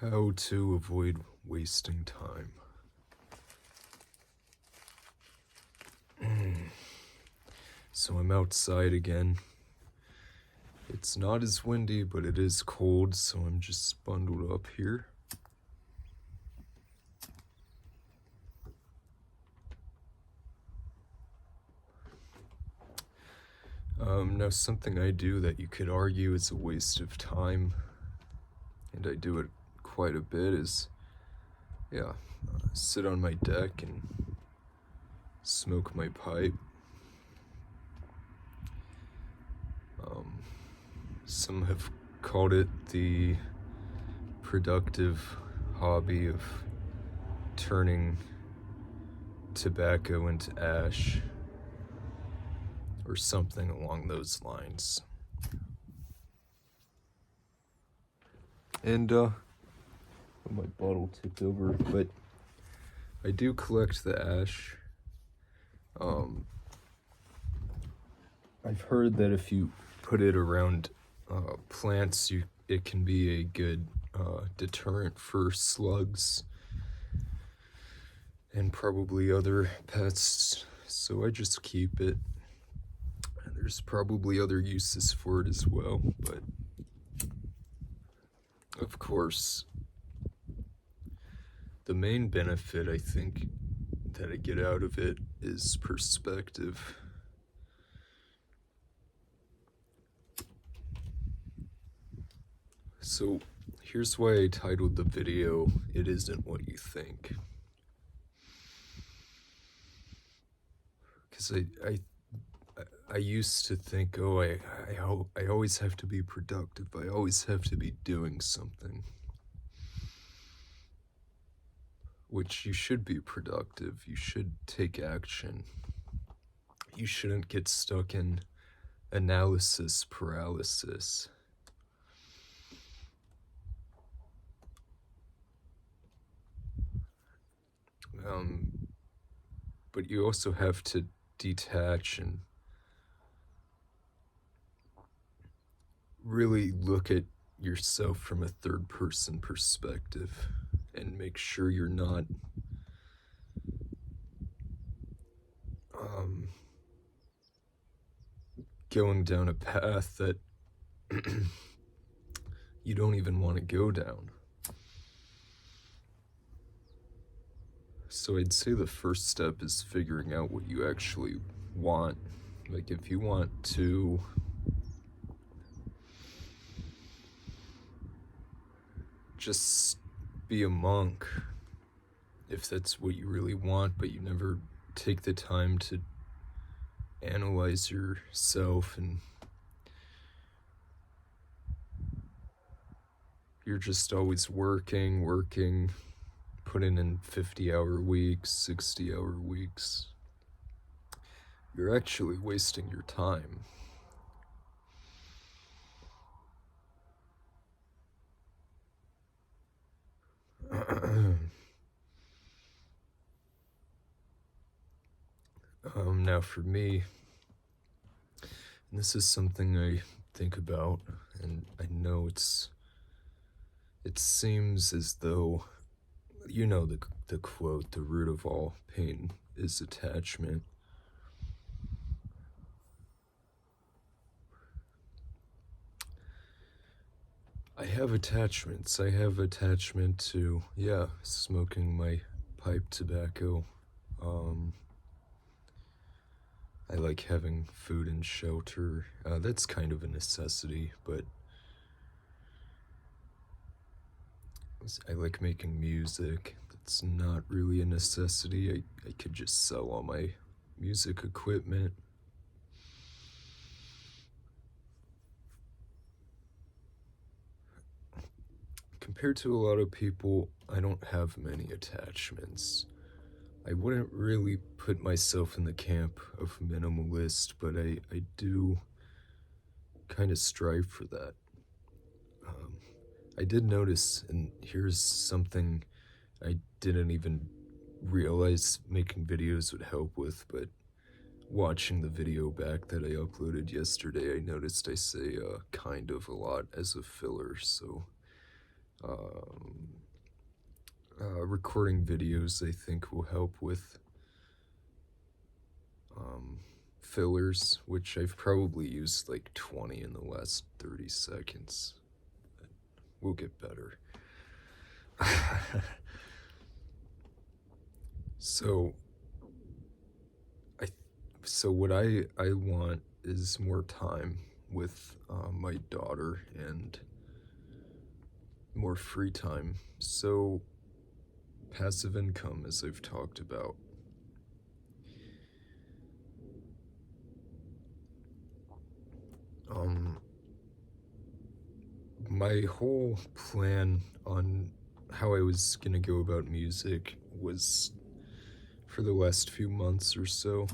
How to avoid wasting time. So I'm outside again. It's not as windy, but it is cold, so I'm just bundled up here. Now something I do that you could argue is a waste of time, and I do it quite a bit, is, sit on my deck and smoke my pipe. Some have called it the productive hobby of turning tobacco into ash, or something along those lines. And my bottle tipped over, but I do collect the ash. I've heard that if you put it around plants, it can be a good deterrent for slugs and probably other pests, so I just keep it. There's probably other uses for it as well, but of course, the main benefit I think that I get out of it is perspective. So here's why I titled the video, "It Isn't What You Think." Because I used to think, oh, I always have to be productive. I always have to be doing something. Which you should be productive. You should take action. You shouldn't get stuck in analysis paralysis. But you also have to detach and really look at yourself from a third-person perspective and make sure you're not going down a path that you don't even want to go down. So I'd say the first step is figuring out what you actually want. Like, if you want to just be a monk, if that's what you really want, but you never take the time to analyze yourself and you're just always working, putting in 50-hour weeks, 60-hour weeks, you're actually wasting your time. Now for me, and this is something I think about, and I know it seems as though, you know, the quote, "The root of all pain is attachment." I have attachments. I have attachment to, smoking my pipe tobacco. I like having food and shelter. That's kind of a necessity, but I like making music. That's not really a necessity. I could just sell all my music equipment. Compared to a lot of people, I don't have many attachments. I wouldn't really put myself in the camp of minimalist, but I do kind of strive for that. I did notice, and here's something I didn't even realize making videos would help with, but watching the video back that I uploaded yesterday, I noticed I say kind of a lot as a filler, so Um, Recording videos, I think, will help with fillers, which I've probably used like 20 in the last 30 seconds. We'll get better. So, I, so what I want is more time with my daughter and more free time. So, passive income, as I've talked about. My whole plan on how I was gonna go about music was, for the last few months or so,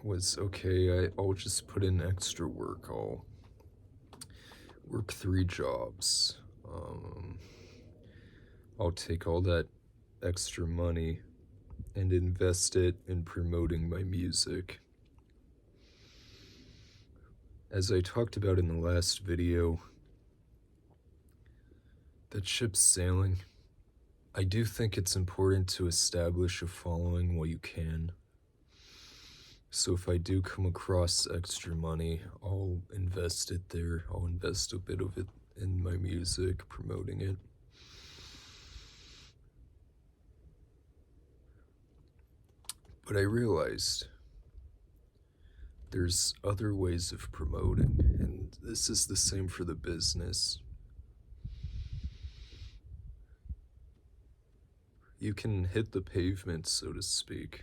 was okay, I'll just put in extra work. I'll work 3 jobs. I'll take all that extra money and invest it in promoting my music. As I talked about in the last video, that ship's sailing. I do think it's important to establish a following while you can. So if I do come across extra money, I'll invest it there. I'll invest a bit of it in my music, promoting it. But I realized there's other ways of promoting, and this is the same for the business. You can hit the pavement, so to speak.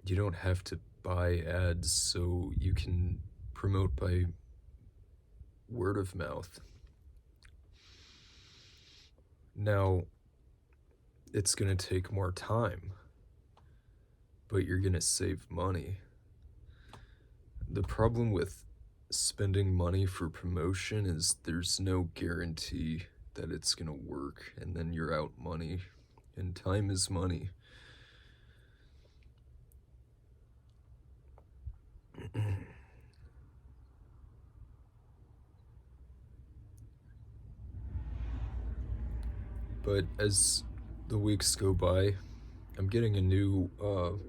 You don't have to buy ads, so you can promote by word of mouth. Now, it's gonna take more time, but you're gonna save money. The problem with spending money for promotion is there's no guarantee that it's gonna work, and then you're out money, and time is money. But as the weeks go by, I'm getting a new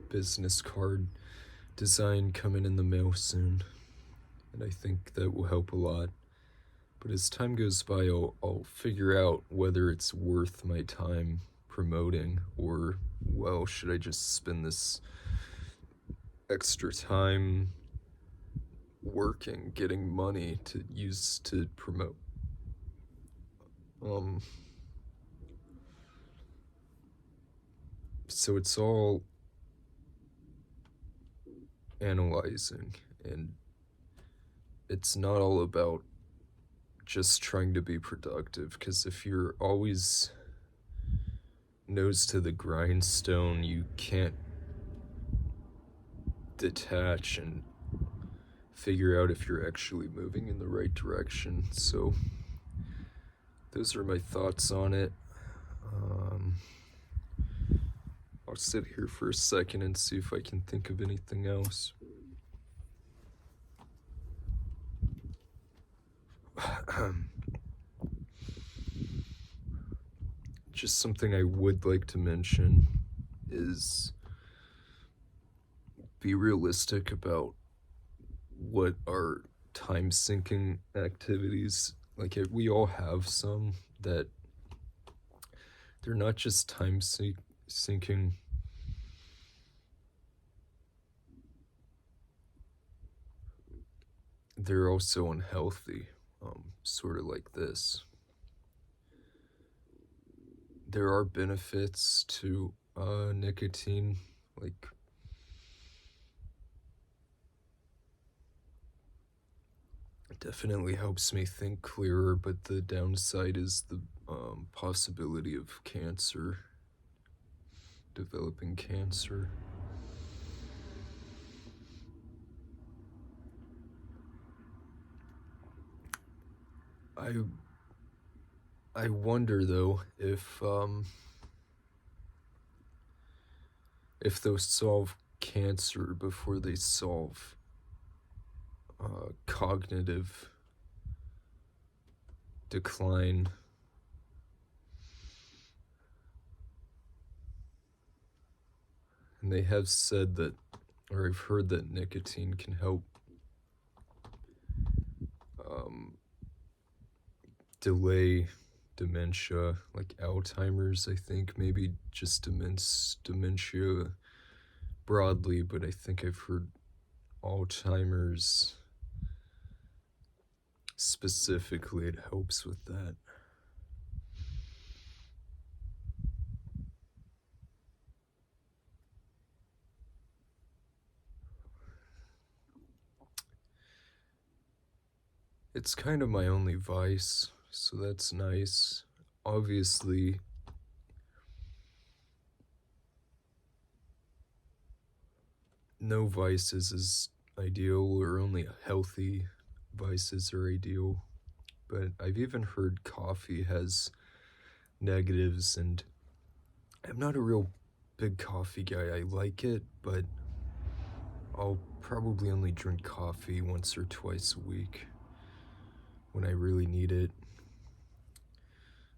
business card design coming in the mail soon, and I think that will help a lot. But as time goes by, I'll figure out whether it's worth my time promoting, or, well, should I just spend this extra time working, getting money to use to promote? So it's all analyzing, and it's not all about just trying to be productive, because if you're always nose to the grindstone, you can't detach and figure out if you're actually moving in the right direction. So those are my thoughts on it. I'll sit here for a second and see if I can think of anything else. Just something I would like to mention is be realistic about what are time sinking activities. Like, we all have some that they're not just time sinking. They're also unhealthy, sort of like this. There are benefits to nicotine, like it definitely helps me think clearer, but the downside is the possibility of cancer, developing cancer. I wonder though if they'll solve cancer before they solve cognitive decline. And they have said that, or I've heard that nicotine can help delay dementia, like Alzheimer's, I think, maybe just dementia broadly, but I think I've heard Alzheimer's specifically, it helps with that. It's kind of my only vice, so that's nice. Obviously, no vices is ideal, or only healthy vices are ideal. But I've even heard coffee has negatives, and I'm not a real big coffee guy. I like it, but I'll probably only drink coffee once or twice a week when I really need it.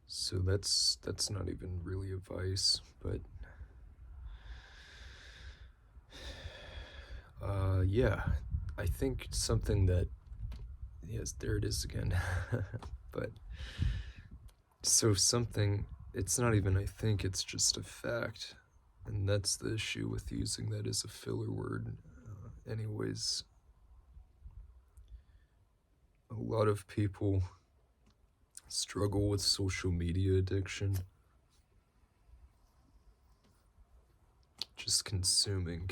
So that's not even really a vice, but yeah, I think something that, yes, there it is again. But so something, it's not even I think, it's just a fact, and that's the issue with using that as a filler word. Anyways, a lot of people struggle with social media addiction. Just consuming.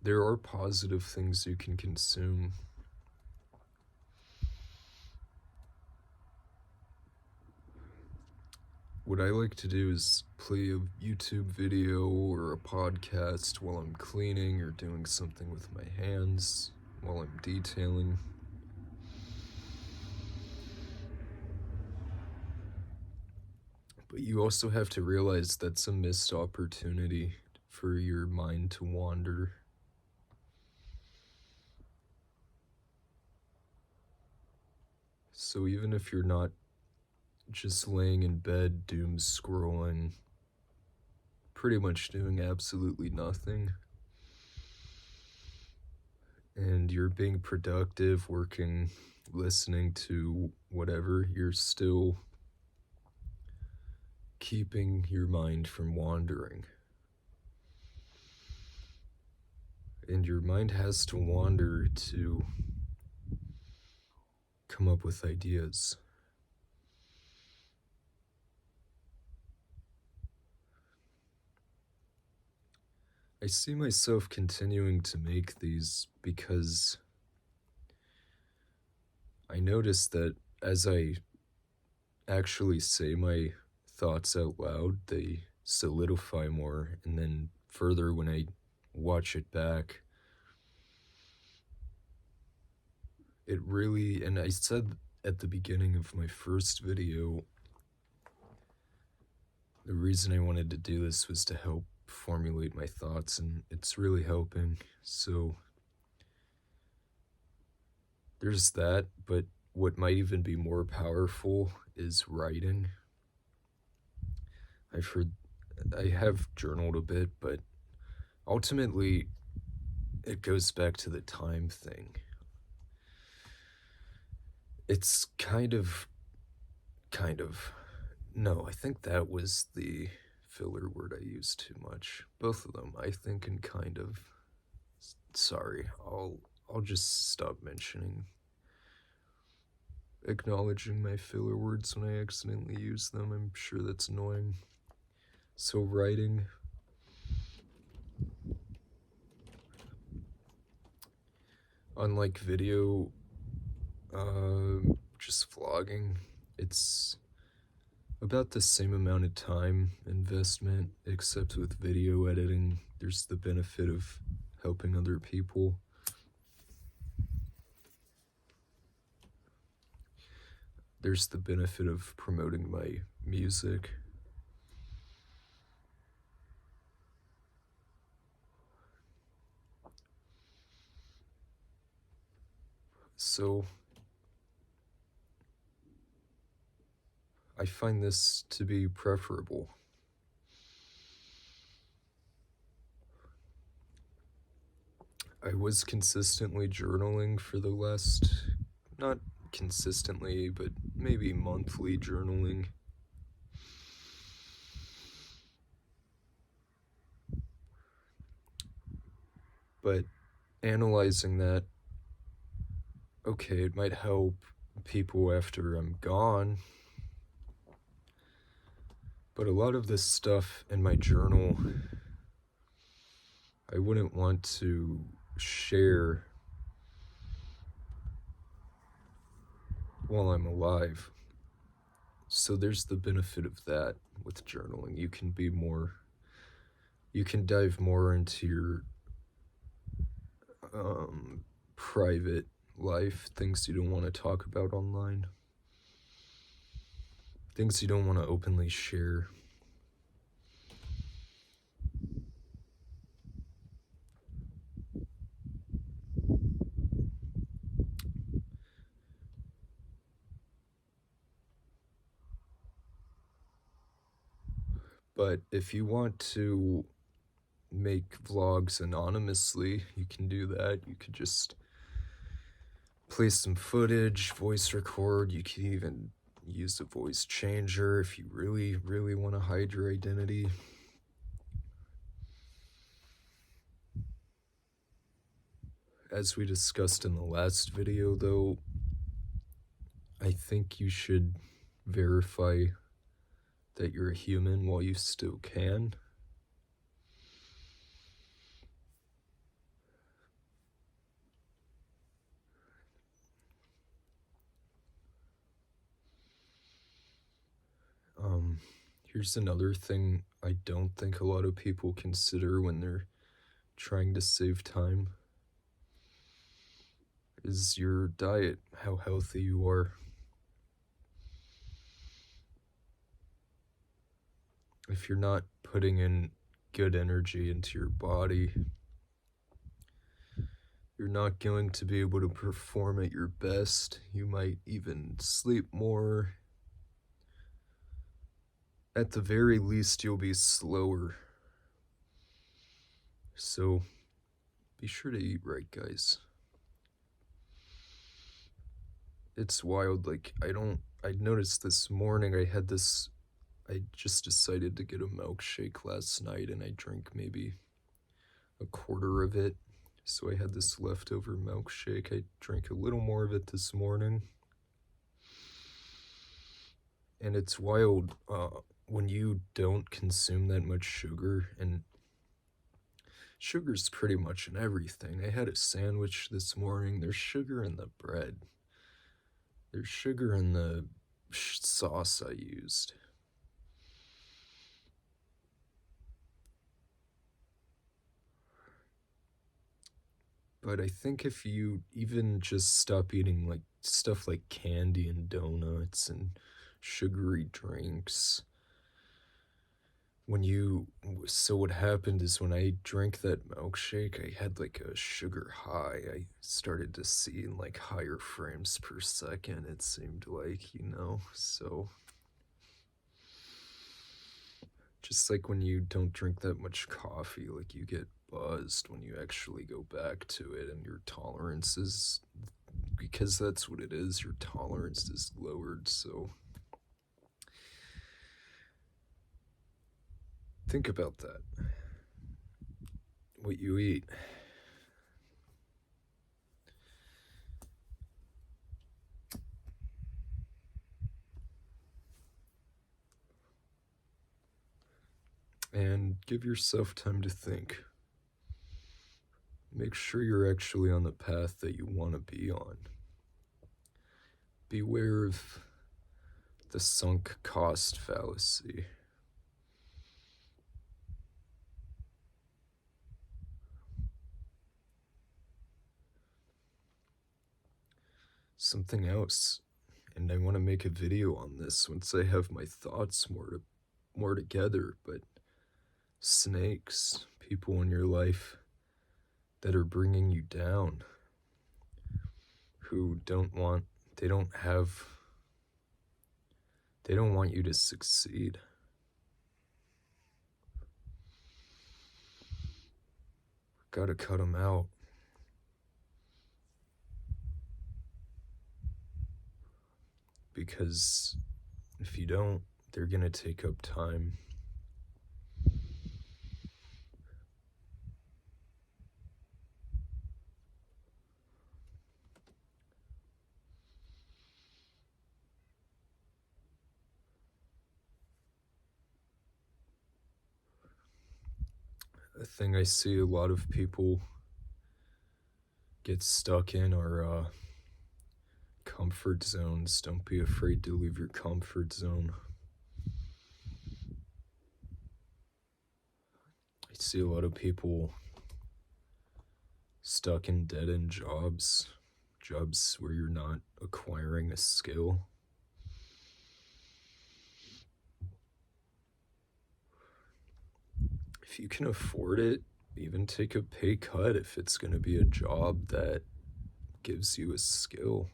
There are positive things you can consume. What I like to do is play a YouTube video or a podcast while I'm cleaning or doing something with my hands, while I'm detailing. But you also have to realize that's a missed opportunity for your mind to wander. So even if you're not just laying in bed doom scrolling, pretty much doing absolutely nothing, and you're being productive, working, listening to whatever, you're still keeping your mind from wandering. And your mind has to wander to come up with ideas. I see myself continuing to make these because I notice that as I actually say my thoughts out loud, they solidify more, and then further when I watch it back, it really, and I said at the beginning of my first video, the reason I wanted to do this was to help formulate my thoughts, and it's really helping. So there's that, but what might even be more powerful is writing. I have journaled a bit, but ultimately it goes back to the time thing. It's kind of, no, I think that was the filler word I used too much. Both of them, I think, and kind of. Sorry, I'll just stop acknowledging my filler words when I accidentally use them. I'm sure that's annoying. So writing, unlike video, just vlogging, it's about the same amount of time investment, except with video editing, there's the benefit of helping other people. There's the benefit of promoting my music. So, I find this to be preferable. I was consistently journaling for the last, not consistently, but maybe monthly journaling. But analyzing that, okay, it might help people after I'm gone, but a lot of this stuff in my journal, I wouldn't want to share while I'm alive. So there's the benefit of that with journaling. You can dive more into your private life, things you don't want to talk about online, things you don't want to openly share. But if you want to make vlogs anonymously, you can do that. You could just play some footage, voice record. You could even use a voice changer if you really, really want to hide your identity. As we discussed in the last video, though, I think you should verify that you're a human while you still can. Here's another thing I don't think a lot of people consider when they're trying to save time is your diet, how healthy you are. If you're not putting in good energy into your body, you're not going to be able to perform at your best. You might even sleep more. At the very least, you'll be slower. So, be sure to eat right, guys. It's wild, like, I noticed this morning I just decided to get a milkshake last night and I drank maybe a quarter of it. So I had this leftover milkshake. I drank a little more of it this morning. And it's wild when you don't consume that much sugar, and sugar's pretty much in everything. I had a sandwich this morning. There's sugar in the bread. There's sugar in the sauce I used. But I think if you even just stop eating like stuff like candy and donuts and sugary drinks, so what happened is when I drank that milkshake, I had like a sugar high. I started to see in like higher frames per second, it seemed like, so just like when you don't drink that much coffee, like you get buzzed when you actually go back to it, and your tolerance is, because that's what it is, your tolerance is lowered. So think about that, what you eat. And give yourself time to think. Make sure you're actually on the path that you want to be on. Beware of the sunk cost fallacy. Something else, and I want to make a video on this once I have my thoughts more together, but snakes, people in your life that are bringing you down, who don't want you to succeed. Gotta cut them out. Because if you don't, they're gonna take up time. A thing I see a lot of people get stuck in are comfort zones. Don't be afraid to leave your comfort zone. I see a lot of people stuck in dead-end jobs where you're not acquiring a skill. If you can afford it, even take a pay cut if it's going to be a job that gives you a skill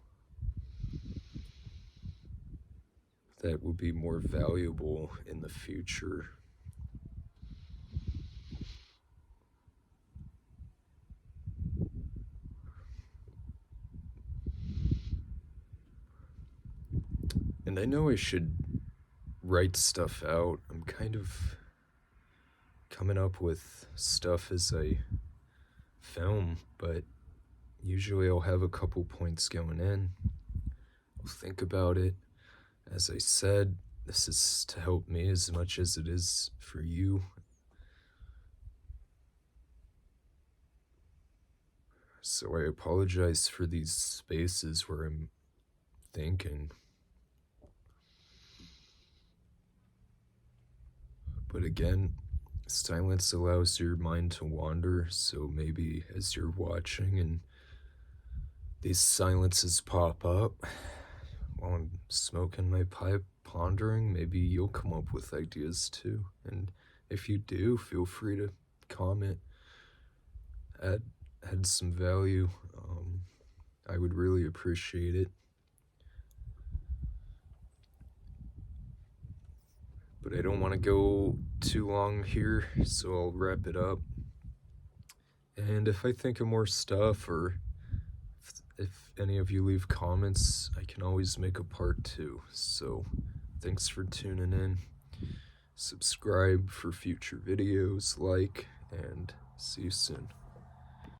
that will be more valuable in the future. And I know I should write stuff out. I'm kind of coming up with stuff as I film, but usually I'll have a couple points going in. I'll think about it. As I said, this is to help me as much as it is for you. So I apologize for these spaces where I'm thinking. But again, silence allows your mind to wander, so maybe as you're watching and these silences pop up while I'm smoking my pipe, pondering, maybe you'll come up with ideas too. And if you do, feel free to comment, add some value. I would really appreciate it. But I don't want to go too long here, so I'll wrap it up. And if I think of more stuff, or if any of you leave comments, I can always make a part 2. So thanks for tuning in. Subscribe for future videos, like, and see you soon.